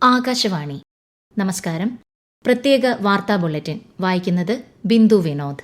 ആകാശവാണി. നമസ്കാരം. പ്രത്യേക വാർത്താ ബുള്ളറ്റിൻ വായിക്കുന്നത് ബിന്ദു വിനോദ്.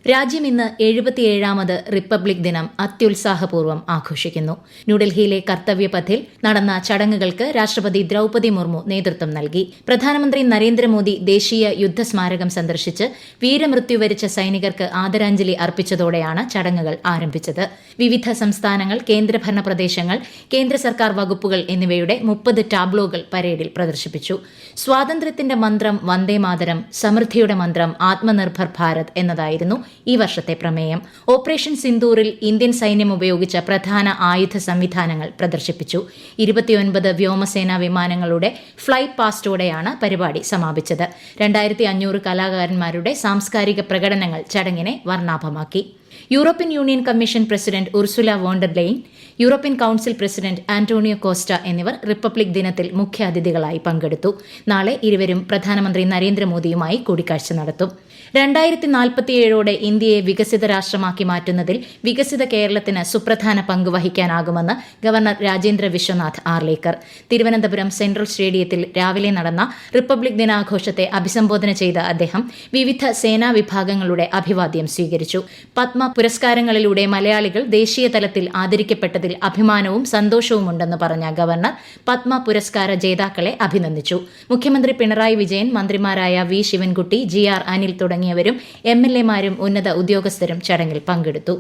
രാജ്യം ഇന്ന് 77ാമത് റിപ്പബ്ലിക് ദിനം അത്യുത്സാഹപൂർവ്വം ആഘോഷിക്കുന്നു. ന്യൂഡൽഹിയിലെ കർത്തവ്യപഥിൽ നടന്ന ചടങ്ങുകൾക്ക് രാഷ്ട്രപതി ദ്രൌപദി മുർമു നേതൃത്വം നൽകി. പ്രധാനമന്ത്രി നരേന്ദ്രമോദി ദേശീയ യുദ്ധസ്മാരകം സന്ദർശിച്ച് വീരമൃത്യു വരിച്ച സൈനികർക്ക് ആദരാഞ്ജലി അർപ്പിച്ചതോടെയാണ് ചടങ്ങുകൾ ആരംഭിച്ചത്. വിവിധ സംസ്ഥാനങ്ങൾ, കേന്ദ്രഭരണ പ്രദേശങ്ങൾ, കേന്ദ്ര സർക്കാർ വകുപ്പുകൾ എന്നിവയുടെ 30 ടാബ്ലോകൾ പരേഡിൽ പ്രദർശിപ്പിച്ചു. സ്വാതന്ത്ര്യത്തിന്റെ മന്ത്രം വന്ദേമാതരം, സമൃദ്ധിയുടെ മന്ത്രം ആത്മനിർഭർ ഭാരത് എന്നതായിരുന്നു ഈ വർഷത്തെ പ്രമേയം. ഓപ്പറേഷൻ സിന്ദൂറിൽ ഇന്ത്യൻ സൈന്യം ഉപയോഗിച്ച പ്രധാന ആയുധ സംവിധാനങ്ങൾ പ്രദർശിപ്പിച്ചു. 29 വ്യോമസേനാ വിമാനങ്ങളുടെ ഫ്ലൈ പാസ്റ്റോടെയാണ് പരിപാടി സമാപിച്ചത്. 2500 കലാകാരന്മാരുടെ സാംസ്കാരിക പ്രകടനങ്ങൾ ചടങ്ങിനെ വർണ്ണാഭമാക്കി. European Union Commission President Ursula von der Leyen, European Council President Antonio Costa എന്നിവർ റിപ്പബ്ലിക് ദിനത്തിൽ മുഖ്യാതിഥികളായി പങ്കെടുത്തു. നാളെ ഇരുവരും പ്രധാനമന്ത്രി നരേന്ദ്രമോദിയുമായി കൂടിക്കാഴ്ച നടത്തും. 2047ഓടെ ഇന്ത്യയെ വികസിത രാഷ്ട്രമാക്കി മാറ്റുന്നതിൽ വികസിത കേരളത്തിന് സുപ്രധാന പങ്ക് വഹിക്കാനാകുമെന്ന് ഗവർണർ രാജേന്ദ്ര വിശ്വനാഥ് ആർലേക്കർ. തിരുവനന്തപുരം സെൻട്രൽ സ്റ്റേഡിയത്തിൽ രാവിലെ നടന്ന റിപ്പബ്ലിക് ദിനാഘോഷത്തെ അഭിസംബോധന ചെയ്ത അദ്ദേഹം വിവിധ സേനാ വിഭാഗങ്ങളുടെ അഭിവാദ്യം സ്വീകരിച്ചു. പത്മ പുരസ്കാരങ്ങളിലൂടെ മലയാളികൾ ദേശീയ തലത്തിൽ ആദരിക്കപ്പെട്ടതിൽ അഭിമാനവും സന്തോഷവുമുണ്ടെന്ന് പറഞ്ഞ ഗവർണർ പത്മ പുരസ്കാര ജേതാക്കളെ അഭിനന്ദിച്ചു. മുഖ്യമന്ത്രി പിണറായി വിജയൻ, മന്ത്രിമാരായ വി ശിവൻകുട്ടി, GR അനിൽ തുടങ്ങിയവരും MLA-മാരും ഉന്നത ഉദ്യോഗസ്ഥരും ചടങ്ങിൽ പങ്കെടുത്തു.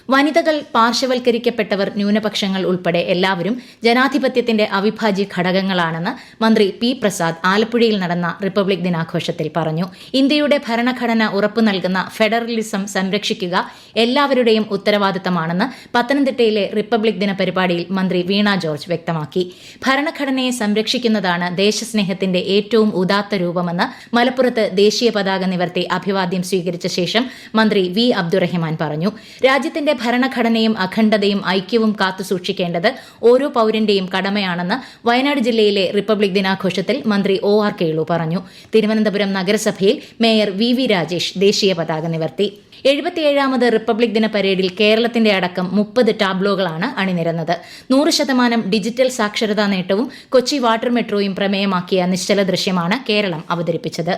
വനിതകൾ, പാർശ്വവൽക്കരിക്കപ്പെട്ടവർ, ന്യൂനപക്ഷങ്ങൾ ഉൾപ്പെടെ എല്ലാവരും ജനാധിപത്യത്തിന്റെ അവിഭാജ്യ ഘടകങ്ങളാണെന്ന് മന്ത്രി P. പ്രസാദ് ആലപ്പുഴയിൽ നടന്ന റിപ്പബ്ലിക് ദിനാഘോഷത്തിൽ പറഞ്ഞു. ഇന്ത്യയുടെ ഭരണഘടന ഉറപ്പു നൽകുന്ന ഫെഡറലിസം സംരക്ഷിക്കുക എല്ലാവരുടെയും ഉത്തരവാദിത്തമാണെന്ന് പത്തനംതിട്ടയിലെ റിപ്പബ്ലിക് ദിന പരിപാടിയിൽ മന്ത്രി വീണ ജോർജ് വ്യക്തമാക്കി. ഭരണഘടനയെ സംരക്ഷിക്കുന്നതാണ് ദേശസ്നേഹത്തിന്റെ ഏറ്റവും ഉദാത്ത രൂപമെന്ന് മലപ്പുറത്ത് ദേശീയ പതാക നിവർത്തി അഭിവാദ്യം സ്വീകരിച്ച ശേഷം മന്ത്രി V. അബ്ദുറഹിമാൻ പറഞ്ഞു. രാജ്യത്തിന്റെ ഭരണഘടനയും അഖണ്ഡതയും ഐക്യവും കാത്തുസൂക്ഷിക്കേണ്ടത് ഓരോ പൌരന്റെയും കടമയാണെന്ന് വയനാട് ജില്ലയിലെ റിപ്പബ്ലിക് ദിനാഘോഷത്തിൽ മന്ത്രി OR കേളു പറഞ്ഞു. തിരുവനന്തപുരം നഗരസഭയിൽ മേയർ VV രാജേഷ് ദേശീയ പതാക നിവർത്തി. 77ാമത് റിപ്പബ്ലിക് ദിന പരേഡിൽ കേരളത്തിന്റെ അടക്കം 30 ടാബ്ലോകളാണ് അണിനിരന്നത്. 100% ഡിജിറ്റൽ സാക്ഷരതാ നേട്ടവും കൊച്ചി വാട്ടർ മെട്രോയും പ്രമേയമാക്കിയ നിശ്ചല ദൃശ്യമാണ് കേരളം അവതരിപ്പിച്ചത്.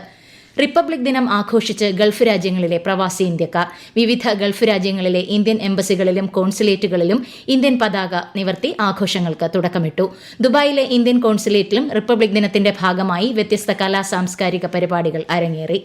റിപ്പബ്ലിക് ദിനം ആഘോഷിച്ച് ഗൾഫ് രാജ്യങ്ങളിലെ പ്രവാസി ഇന്ത്യക്കാർ. വിവിധ ഗൾഫ് രാജ്യങ്ങളിലെ ഇന്ത്യൻ എംബസികളിലും കോൺസുലേറ്റുകളിലും ഇന്ത്യൻ പതാക നിവർത്തി ആഘോഷങ്ങൾക്ക് തുടക്കമിട്ടു. ദുബായിലെ ഇന്ത്യൻ കോൺസുലേറ്റിലും റിപ്പബ്ലിക് ദിനത്തിന്റെ ഭാഗമായി വ്യത്യസ്ത കലാ സാംസ്കാരിക പരിപാടികൾ അരങ്ങേറി.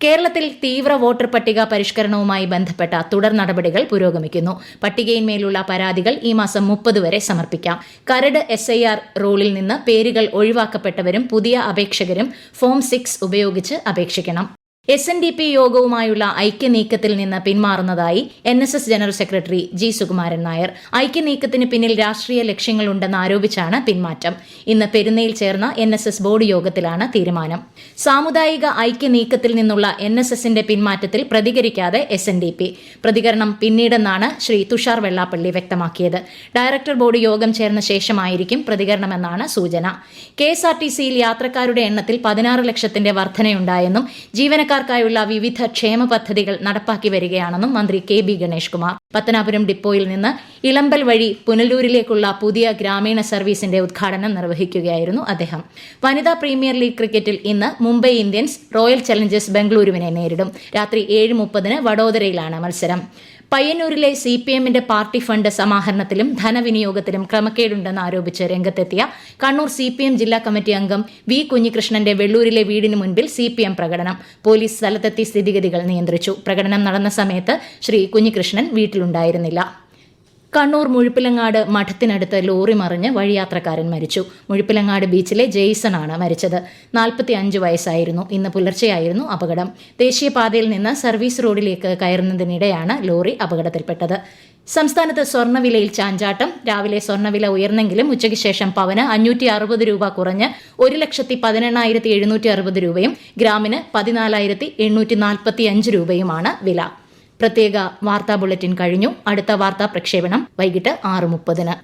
കേരളത്തിൽ തീവ്ര വോട്ടർ പട്ടിക പരിഷ്കരണവുമായി ബന്ധപ്പെട്ട തുടർ നടപടികൾ പുരോഗമിക്കുന്നു. പട്ടികയിന്മേലുള്ള പരാതികൾ ഈ മാസം 30 വരെ സമർപ്പിക്കാം. കരട് SIR റോളിൽ നിന്ന് പേരുകൾ ഒഴിവാക്കപ്പെട്ടവരും പുതിയ അപേക്ഷകരും ഫോം 6 ഉപയോഗിച്ച് അപേക്ഷിക്കണം. SNDP യോഗവുമായുള്ള ഐക്യനീക്കത്തിൽ നിന്ന് പിന്മാറുന്നതായി NSS general secretary G. Sukumaran Nair. ഐക്യനീക്കത്തിന് പിന്നിൽ രാഷ്ട്രീയ ലക്ഷ്യങ്ങളുണ്ടെന്ന് ആരോപിച്ചാണ് പിന്മാറ്റം. ഇന്ന് പെരുന്നയിൽ ചേർന്ന NSS ബോർഡ് യോഗത്തിലാണ് തീരുമാനം. സാമുദായിക ഐക്യനീക്കത്തിൽ നിന്നുള്ള NSSന്റെ പിന്മാറ്റത്തിൽ പ്രതികരിക്കാതെ SNDP. പ്രതികരണം പിന്നീടെന്നാണ് ശ്രീ തുഷാർ വെള്ളാപ്പള്ളി വ്യക്തമാക്കിയത്. ഡയറക്ടർ ബോർഡ് യോഗം ചേർന്ന ശേഷമായിരിക്കും പ്രതികരണമെന്നാണ് സൂചന. KSRTCയിൽ യാത്രക്കാരുടെ എണ്ണത്തിൽ 16 ലക്ഷത്തിന്റെ വർധനയുണ്ടായെന്നും ജീവനക്കാർ ായുള്ള വിവിധ ക്ഷേമ പദ്ധതികൾ നടപ്പാക്കി വരികയാണെന്നും മന്ത്രി KB ഗണേഷ് കുമാർ. പത്തനാപുരം ഡിപ്പോയിൽ നിന്ന് ഇളമ്പൽ വഴി പുനലൂരിലേക്കുള്ള പുതിയ ഗ്രാമീണ സർവീസിന്റെ ഉദ്ഘാടനം നിർവഹിക്കുകയായിരുന്നു അദ്ദേഹം. വനിതാ പ്രീമിയർ ലീഗ് ക്രിക്കറ്റിൽ ഇന്ന് മുംബൈ ഇന്ത്യൻസ് റോയൽ ചലഞ്ചേഴ്സ് ബംഗളൂരുവിനെ നേരിടും. രാത്രി 7:30 വഡോദരയിലാണ് മത്സരം. പയ്യന്നൂരിലെ CPMന്റെ പാർട്ടി ഫണ്ട് സമാഹരണത്തിലും ധനവിനിയോഗത്തിലും ക്രമക്കേടുണ്ടെന്ന് ആരോപിച്ച് രംഗത്തെത്തിയ കണ്ണൂർ CPM ജില്ലാ കമ്മിറ്റി അംഗം V. കുഞ്ഞികൃഷ്ണന്റെ വെള്ളൂരിലെ വീടിന് മുൻപിൽ CPM പ്രകടനം. പോലീസ് സ്ഥലത്തെത്തി സ്ഥിതിഗതികൾ നിയന്ത്രിച്ചു. പ്രകടനം നടന്ന സമയത്ത് ശ്രീ കുഞ്ഞികൃഷ്ണൻ വീട്ടിലുണ്ടായിരുന്നില്ല. കണ്ണൂർ മുഴുപ്പിലങ്ങാട് മഠത്തിനടുത്ത് ലോറി മറിഞ്ഞ് വഴിയാത്രക്കാരൻ മരിച്ചു. മുഴുപ്പിലങ്ങാട് ബീച്ചിലെ ജെയ്സണാണ് മരിച്ചത്. 45 വയസ്സായിരുന്നു. ഇന്ന് പുലർച്ചെയായിരുന്നു അപകടം. ദേശീയപാതയിൽ നിന്ന് സർവീസ് റോഡിലേക്ക് കയറുന്നതിനിടെയാണ് ലോറി അപകടത്തിൽപ്പെട്ടത്. സംസ്ഥാനത്ത് സ്വർണ്ണവിലയിൽ ചാഞ്ചാട്ടം. രാവിലെ സ്വർണ്ണവില ഉയർന്നെങ്കിലും ഉച്ചയ്ക്ക് ശേഷം പവന് 560 രൂപ കുറഞ്ഞ് 1,18,760 രൂപയും ഗ്രാമിന് 14,845 രൂപയുമാണ് വില. പ്രത്യേക വാർത്താ ബുള്ളറ്റിൻ കഴിഞ്ഞു. അടുത്ത വാർത്താ പ്രക്ഷേപണം വൈകിട്ട് 6:30.